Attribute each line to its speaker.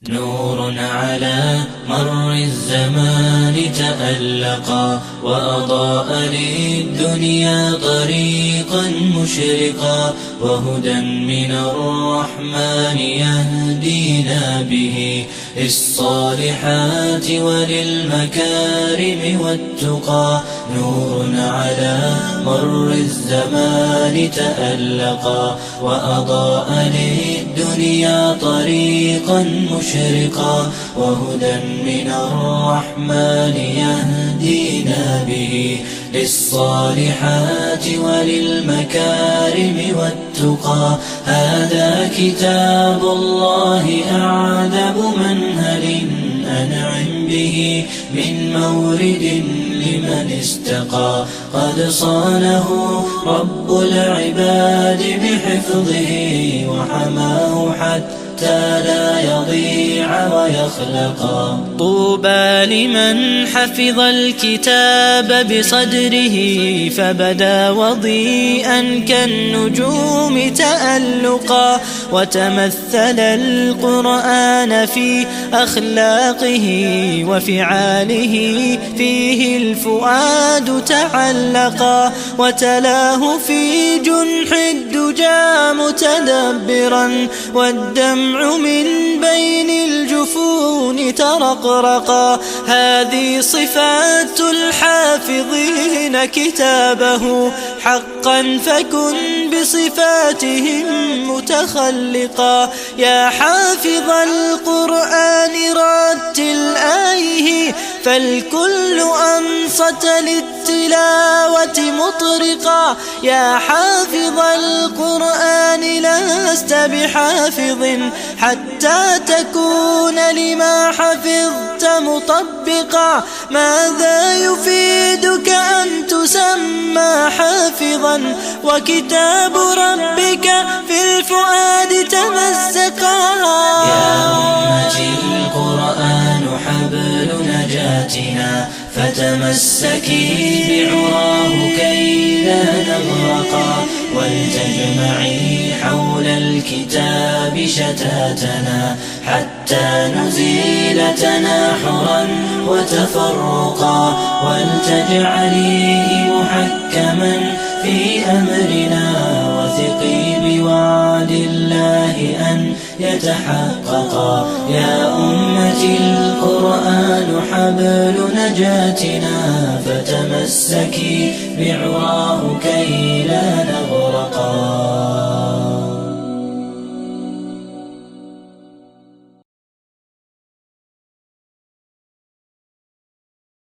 Speaker 1: نور على مر الزمان تألقا وأضاء للدنيا طريقا مشرقا، وهدى من الرحمن يهدينا به للصالحات وللمكارم والتقى. نور على مر الزمان تألقا وأضاء للدنيا طريقا مشرقا، وهدى من الرحمن يهدينا به للصالحات وللمكارم والتقى. هذا كتاب الله أعذب منهل أنعم به من مورد لمن استقى. قد صانه رب العباد بحفظه وحماه حتى لا يضيع ويخلقا. طوبى لمن حفظ الكتاب بصدره فبدا وضيئا كالنجوم تألقا، وتمثل القرآن في أخلاقه وفعاله فيه الفؤاد تعلقا، وتلاه في جنح الدجى متدبرا والدمع من بين الجفون ترقرقا. هذه صفات الحافظين كتابه حقا فكن بصفاتهم متخلقا. يا حافظ القرآن رتل آيه فالكل أنصت للتلاوة مطرقا. يا حافظ القرآن لست بحافظ حتى تكون لما حفظت مطبقا. ماذا يفيدك أن تسمى حافظا وكتاب ربك في الفؤاد تمزقا. يا أمتي القرآن حبل نجاتنا فتمسكي بعراه كي لا نغرقا، ولتجمعي حول الكتاب شتاتنا حتى نزيل تناحرا وتفرقا، ولتجعليه محكما في أمرنا وثقي بوعد الله أن يتحققا. يا أمتي القرآن حبل نجاتنا فتمسكي بعراه كي لا نغرقا.